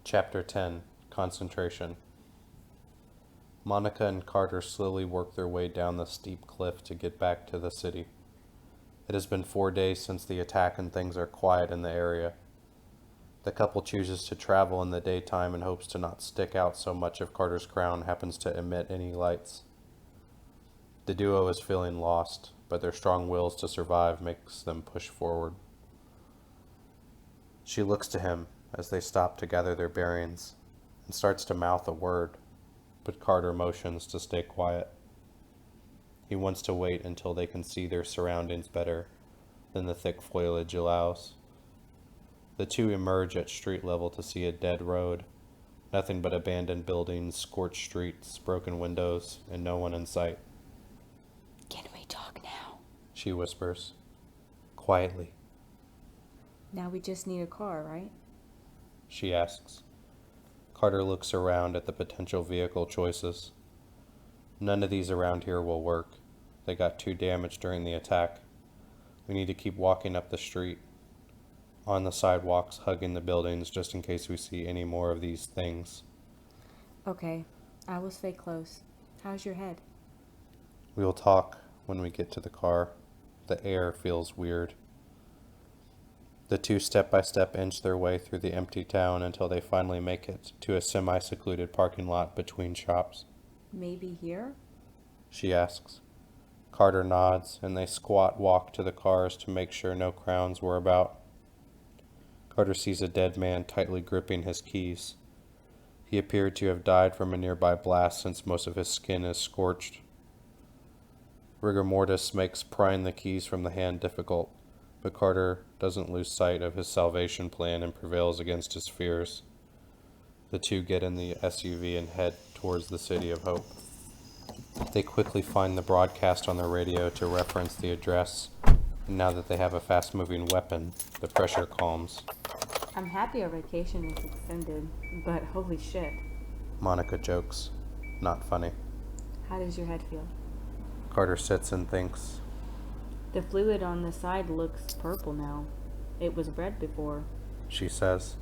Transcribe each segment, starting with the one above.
Chapter 10, Concentration. Monica and Carter slowly work their way down the steep cliff to get back to the city. It has been 4 days since the attack and things are quiet in the area. The couple chooses to travel in the daytime in hopes to not stick out so much if Carter's crown happens to emit any lights. The duo is feeling lost, but their strong wills to survive makes them push forward. She looks to him as they stop to gather their bearings and starts to mouth a word, but Carter motions to stay quiet. He wants to wait until they can see their surroundings better than the thick foliage allows. The two emerge at street level to see a dead road, nothing but abandoned buildings, scorched streets, broken windows, and no one in sight. "Can we talk now?" She whispers, quietly. "Now we just need a car, right?" She asks. Carter looks around at the potential vehicle choices. None of these around here will work. They got too damaged during the attack. We need to keep walking up the street, on the sidewalks, hugging the buildings, just in case we see any more of these things. Okay, I will stay close. How's your head? We will talk when we get to the car. The air feels weird. The two step by step inch their way through the empty town until they finally make it to a semi-secluded parking lot between shops. Maybe here? She asks. Carter nods, and they squat walk to the cars to make sure no crowns were about. Carter sees a dead man tightly gripping his keys. He appeared to have died from a nearby blast since most of his skin is scorched. Rigor mortis makes prying the keys from the hand difficult, but Carter doesn't lose sight of his salvation plan and prevails against his fears. The two get in the SUV and head towards the City of Hope. They quickly find the broadcast on the radio to reference the address, and now that they have a fast-moving weapon, the pressure calms. I'm happy our vacation is extended, but holy shit. Monica jokes. Not funny. How does your head feel? Carter sits and thinks. The fluid on the side looks purple now. It was red before. She says.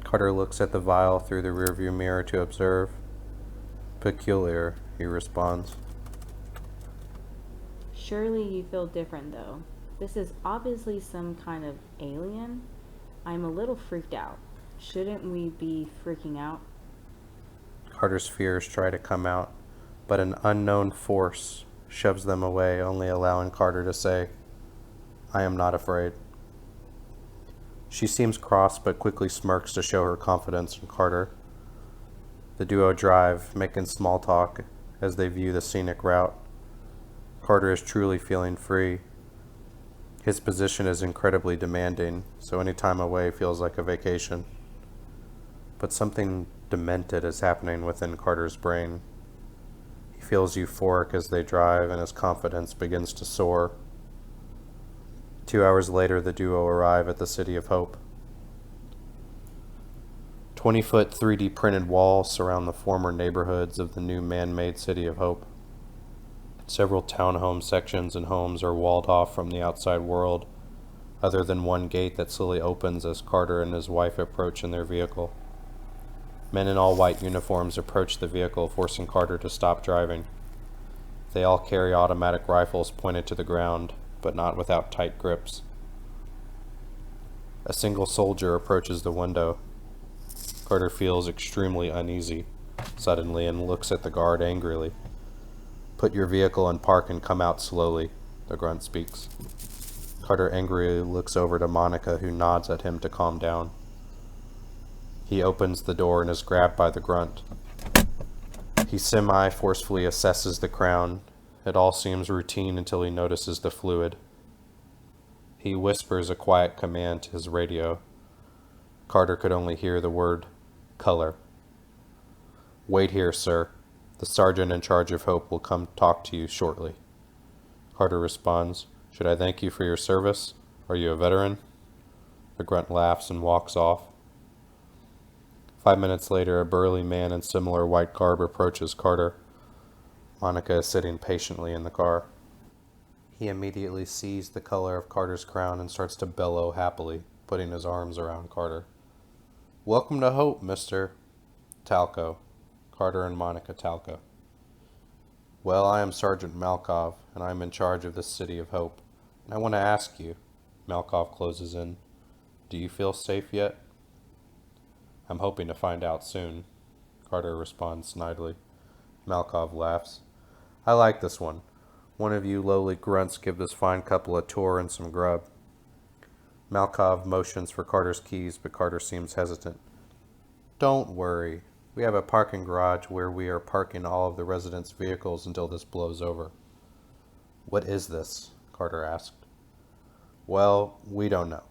Carter looks at the vial through the rearview mirror to observe. Peculiar, he responds. Surely you feel different though. This is obviously some kind of alien. I'm a little freaked out. Shouldn't we be freaking out? Carter's fears try to come out, but an unknown force shoves them away, only allowing Carter to say, "I am not afraid." She seems cross, but quickly smirks to show her confidence in Carter. The duo drive, making small talk as they view the scenic route. Carter is truly feeling free. His position is incredibly demanding, so any time away feels like a vacation. But something demented is happening within Carter's brain. He feels euphoric as they drive, and his confidence begins to soar. 2 hours later, the duo arrive at the City of Hope. 20-foot 3D printed walls surround the former neighborhoods of the new man-made City of Hope. Several townhome sections and homes are walled off from the outside world, other than one gate that slowly opens as Carter and his wife approach in their vehicle. Men in all white uniforms approach the vehicle, forcing Carter to stop driving. They all carry automatic rifles pointed to the ground, but not without tight grips. A single soldier approaches the window. Carter feels extremely uneasy, suddenly, and looks at the guard angrily. "Put your vehicle in park and come out slowly," the grunt speaks. Carter angrily looks over to Monica, who nods at him to calm down. He opens the door and is grabbed by the grunt. He semi-forcefully assesses the crown. It all seems routine until he notices the fluid. He whispers a quiet command to his radio. Carter could only hear the word, "color." "Wait here, sir. The sergeant in charge of Hope will come talk to you shortly." Carter responds, "Should I thank you for your service? Are you a veteran?" The grunt laughs and walks off. 5 minutes later, a burly man in similar white garb approaches Carter. Monica is sitting patiently in the car. He immediately sees the color of Carter's crown and starts to bellow happily, putting his arms around Carter. Welcome to Hope, Mr. Talco. Carter and Monica Talco. Well, I am Sergeant Malkov, and I am in charge of this city of Hope. And I want to ask you, Malkov closes in, do you feel safe yet? I'm hoping to find out soon, Carter responds snidely. Malkov laughs. I like this one. One of you lowly grunts give this fine couple a tour and some grub. Malkov motions for Carter's keys, but Carter seems hesitant. Don't worry. We have a parking garage where we are parking all of the residents' vehicles until this blows over. What is this? Carter asked. Well, we don't know.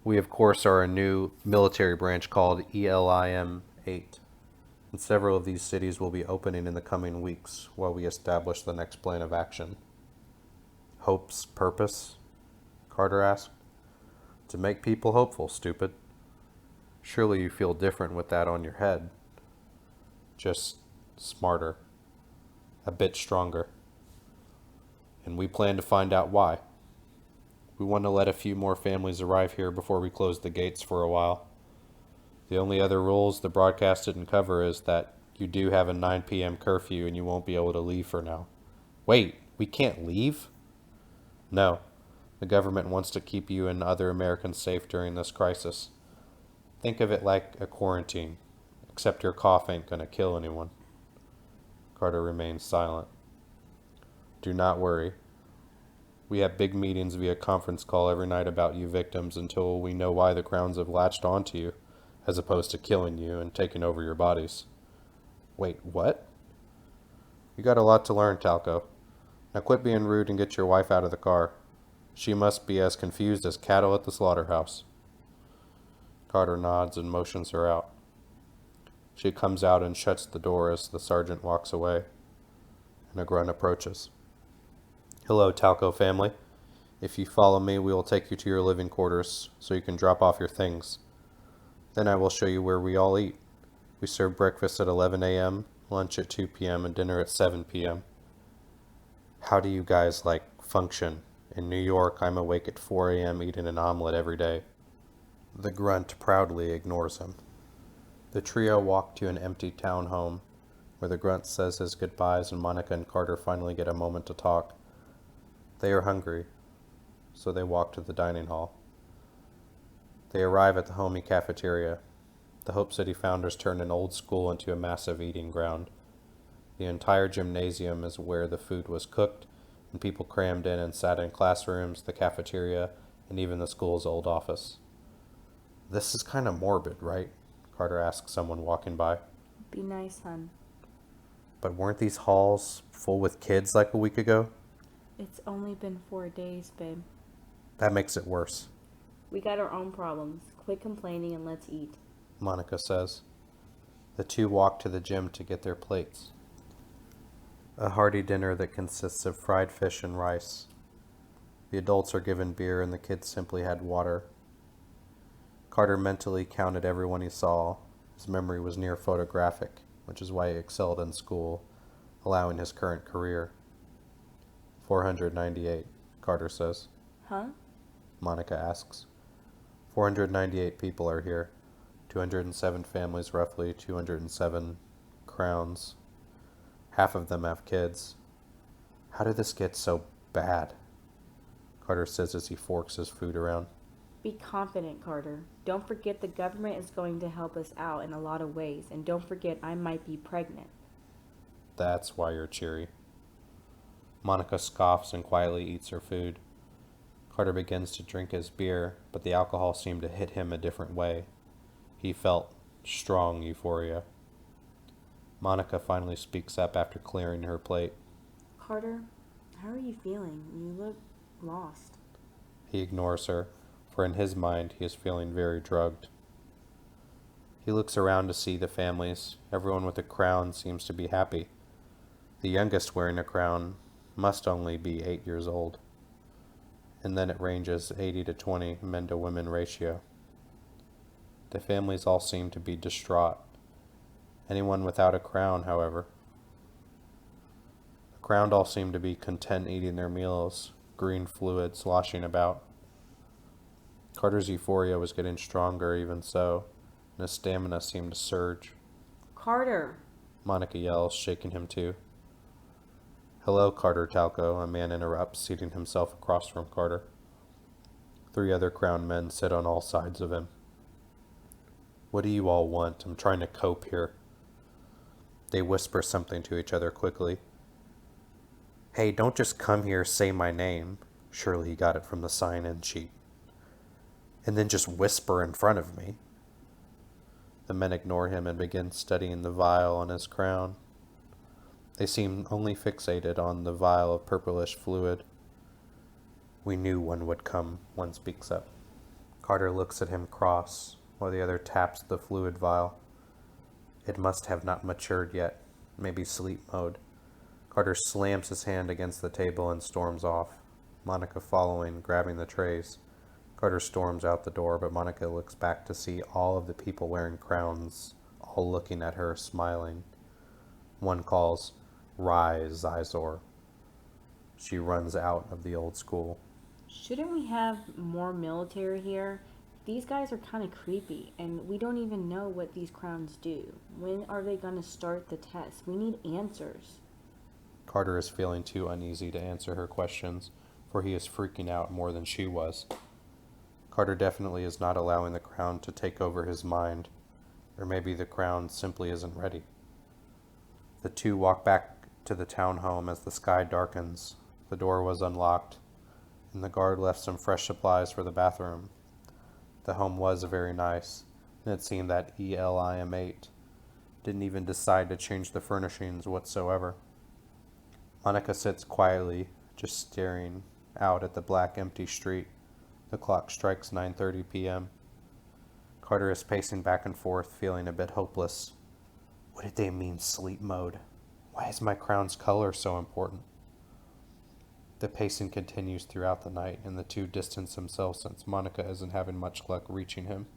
We, of course, are a new military branch called ELIM 8, and several of these cities will be opening in the coming weeks while we establish the next plan of action. Hope's purpose? Carter asked. To make people hopeful, stupid. Surely you feel different with that on your head. Just smarter. A bit stronger. And we plan to find out why. We want to let a few more families arrive here before we close the gates for a while. The only other rules the broadcast didn't cover is that you do have a 9 p.m. curfew and you won't be able to leave for now. Wait, we can't leave? No. The government wants to keep you and other Americans safe during this crisis. Think of it like a quarantine, except your cough ain't gonna kill anyone. Carter remains silent. Do not worry. We have big meetings via conference call every night about you victims until we know why the Crowns have latched onto you, as opposed to killing you and taking over your bodies. Wait, what? You got a lot to learn, Talco. Now quit being rude and get your wife out of the car. She must be as confused as cattle at the slaughterhouse. Carter nods and motions her out. She comes out and shuts the door as the sergeant walks away, and a grunt approaches. Hello, Talco family. If you follow me, we will take you to your living quarters so you can drop off your things. Then I will show you where we all eat. We serve breakfast at 11 a.m., lunch at 2 p.m., and dinner at 7 p.m. How do you guys, function? In New York, I'm awake at 4 a.m. eating an omelet every day. The grunt proudly ignores him. The trio walk to an empty townhome, where the grunt says his goodbyes and Monica and Carter finally get a moment to talk. They are hungry, so they walk to the dining hall. They arrive at the homey cafeteria. The Hope City founders turned an old school into a massive eating ground. The entire gymnasium is where the food was cooked, and people crammed in and sat in classrooms, the cafeteria, and even the school's old office. This is kind of morbid, right? Carter asked someone walking by. Be nice, hun. But weren't these halls full with kids like a week ago? It's only been 4 days, babe. That makes it worse. We got our own problems. Quit complaining and let's eat. Monica says. The two walk to the gym to get their plates. A hearty dinner that consists of fried fish and rice. The adults are given beer and the kids simply had water. Carter mentally counted everyone he saw. His memory was near photographic, which is why he excelled in school, allowing his current career. 498, Carter says. Huh? Monica asks. 498 people are here. 207 families, roughly 207 crowns. Half of them have kids. How did this get so bad? Carter says as he forks his food around. Be confident, Carter. Don't forget the government is going to help us out in a lot of ways, and don't forget I might be pregnant. That's why you're cheery. Monica scoffs and quietly eats her food. Carter begins to drink his beer, but the alcohol seemed to hit him a different way. He felt strong euphoria. Monica finally speaks up after clearing her plate. Carter, how are you feeling? You look lost. He ignores her, for in his mind he is feeling very drugged. He looks around to see the families. Everyone with a crown seems to be happy. The youngest wearing a crown must only be 8 years old. And then it ranges 80 to 20 men to women ratio. The families all seem to be distraught. Anyone without a crown, however. The crowned all seem to be content eating their meals, green fluid sloshing about. Carter's euphoria was getting stronger even so, and his stamina seemed to surge. Carter! Monica yells, shaking him too. Hello, Carter Talco, a man interrupts, seating himself across from Carter. 3 other crowned men sit on all sides of him. What do you all want? I'm trying to cope here. They whisper something to each other quickly. Hey, don't just come here, say my name. Surely he got it from the sign-in sheet. And then just whisper in front of me. The men ignore him and begin studying the vial on his crown. They seem only fixated on the vial of purplish fluid. We knew one would come, one speaks up. Carter looks at him cross, while the other taps the fluid vial. It must have not matured yet, maybe sleep mode. Carter slams his hand against the table and storms off, Monica following, grabbing the trays. Carter storms out the door, but Monica looks back to see all of the people wearing crowns, all looking at her, smiling. One calls, Rise, Zizor. She runs out of the old school. Shouldn't we have more military here? These guys are kind of creepy, and we don't even know what these crowns do. When are they going to start the test? We need answers. Carter is feeling too uneasy to answer her questions, for he is freaking out more than she was. Carter definitely is not allowing the crown to take over his mind, or maybe the crown simply isn't ready. The two walk back to the townhome as the sky darkens. The door was unlocked, and the guard left some fresh supplies for the bathroom. The home was very nice, and it seemed that ELIM-8 didn't even decide to change the furnishings whatsoever. Monica sits quietly, just staring out at the black, empty street. The clock strikes 9:30 p.m. Carter is pacing back and forth, feeling a bit hopeless. What did they mean, sleep mode? Why is my crown's color so important? The pacing continues throughout the night, and the two distance themselves since Monica isn't having much luck reaching him.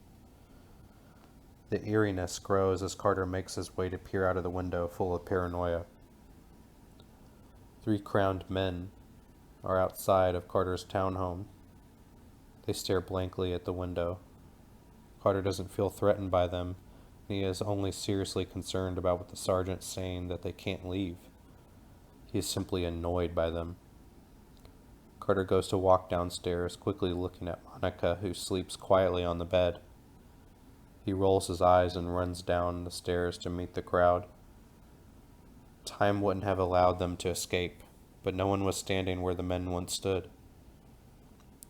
The eeriness grows as Carter makes his way to peer out of the window, full of paranoia. 3 crowned men are outside of Carter's townhome. They stare blankly at the window. Carter doesn't feel threatened by them, and he is only seriously concerned about what the sergeant's saying that they can't leave. He is simply annoyed by them. Carter goes to walk downstairs, quickly looking at Monica, who sleeps quietly on the bed. He rolls his eyes and runs down the stairs to meet the crowd. Time wouldn't have allowed them to escape, but no one was standing where the men once stood.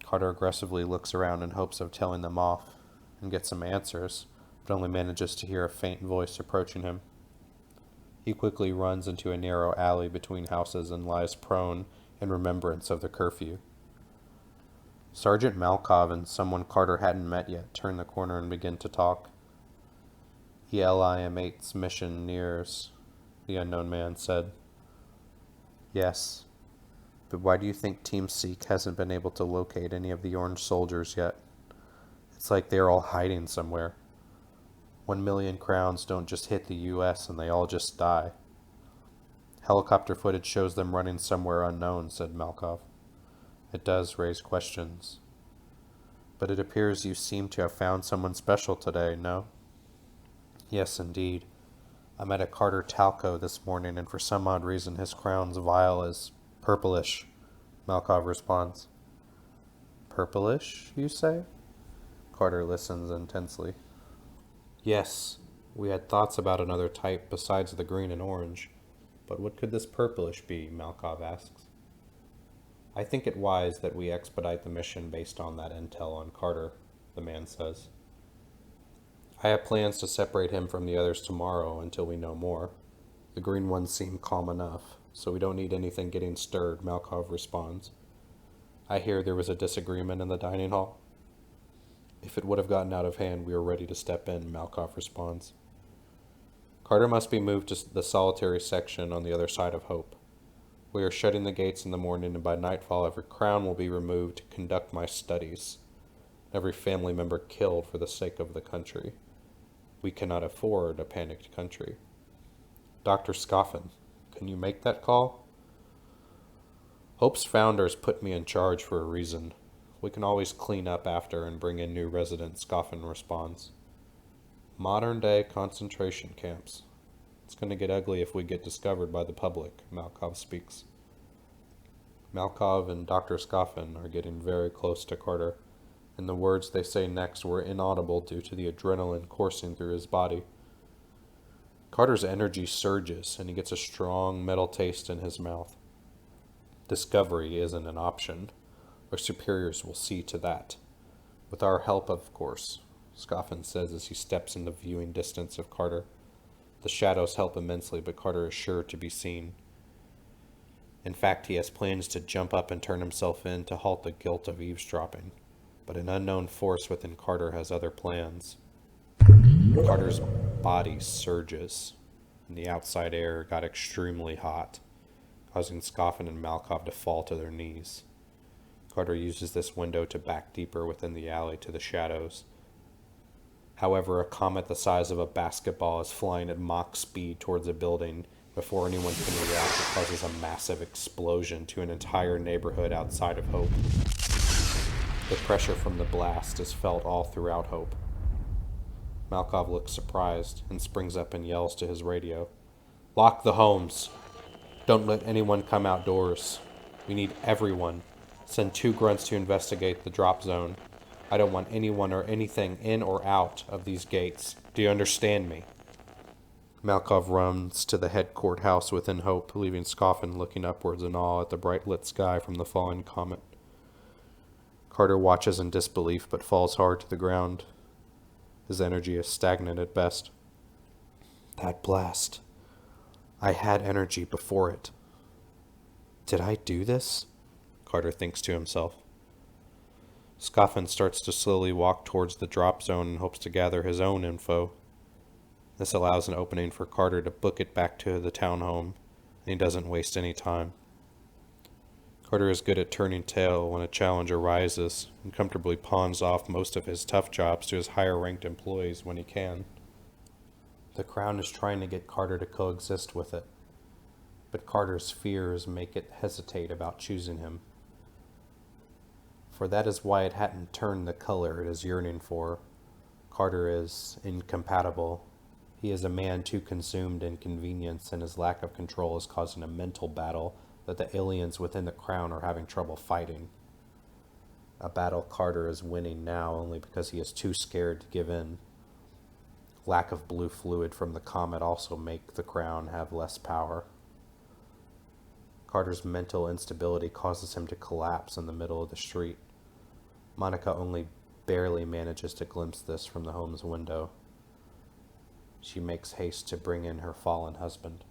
Carter aggressively looks around in hopes of telling them off and get some answers, but only manages to hear a faint voice approaching him. He quickly runs into a narrow alley between houses and lies prone in remembrance of the curfew. Sergeant Malkov and someone Carter hadn't met yet turn the corner and begin to talk. ELIM-8's mission nears, the unknown man said. Yes, but why do you think Team Seek hasn't been able to locate any of the orange soldiers yet? It's like they're all hiding somewhere. 1 million crowns don't just hit the US and they all just die. Helicopter footage shows them running somewhere unknown, said Malkov. It does raise questions. But it appears you seem to have found someone special today, no? Yes, indeed. I met a Carter Talco this morning, and for some odd reason his crown's vial is purplish, Malkov responds. Purplish, you say? Carter listens intensely. Yes, we had thoughts about another type besides the green and orange. But what could this purplish be? Malkov asks. I think it wise that we expedite the mission based on that intel on Carter, the man says. I have plans to separate him from the others tomorrow until we know more. The green ones seem calm enough, so we don't need anything getting stirred, Malkov responds. I hear there was a disagreement in the dining hall. If it would have gotten out of hand, we were ready to step in, Malkov responds. Carter must be moved to the solitary section on the other side of Hope. We are shutting the gates in the morning, and by nightfall every crown will be removed to conduct my studies. Every family member killed for the sake of the country. We cannot afford a panicked country. Dr. Scoffin, can you make that call? Hope's founders put me in charge for a reason. We can always clean up after and bring in new residents, Scoffin responds. Modern day concentration camps. It's going to get ugly if we get discovered by the public, Malkov speaks. Malkov and Dr. Scoffin are getting very close to Carter, and the words they say next were inaudible due to the adrenaline coursing through his body. Carter's energy surges, and he gets a strong metal taste in his mouth. Discovery isn't an option. Our superiors will see to that. With our help, of course, Scoffin says as he steps into viewing distance of Carter. The shadows help immensely, but Carter is sure to be seen. In fact, he has plans to jump up and turn himself in to halt the guilt of eavesdropping. But an unknown force within Carter has other plans. Carter's body surges, and the outside air got extremely hot, causing Scoffin and Malkov to fall to their knees. Carter uses this window to back deeper within the alley to the shadows. However, a comet the size of a basketball is flying at Mach speed towards a building. Before anyone can react, it causes a massive explosion to an entire neighborhood outside of Hope. The pressure from the blast is felt all throughout Hope. Malkov looks surprised and springs up and yells to his radio. "Lock the homes. Don't let anyone come outdoors. We need everyone. Send 2 grunts to investigate the drop zone. I don't want anyone or anything in or out of these gates. Do you understand me?" Malkov runs to the head courthouse within Hope, leaving Scoffin looking upwards in awe at the bright lit sky from the fallen comet. Carter watches in disbelief but falls hard to the ground. His energy is stagnant at best. That blast. I had energy before it. Did I do this? Carter thinks to himself. Scoffin starts to slowly walk towards the drop zone and hopes to gather his own info. This allows an opening for Carter to book it back to the townhome, and he doesn't waste any time. Carter is good at turning tail when a challenge arises, and comfortably pawns off most of his tough jobs to his higher-ranked employees when he can. The Crown is trying to get Carter to coexist with it, but Carter's fears make it hesitate about choosing him. For that is why it hadn't turned the color it is yearning for. Carter is incompatible. He is a man too consumed in convenience, and his lack of control is causing a mental battle that the aliens within the Crown are having trouble fighting. A battle Carter is winning now only because he is too scared to give in. Lack of blue fluid from the comet also make the Crown have less power. Carter's mental instability causes him to collapse in the middle of the street. Monica only barely manages to glimpse this from the home's window. She makes haste to bring in her fallen husband.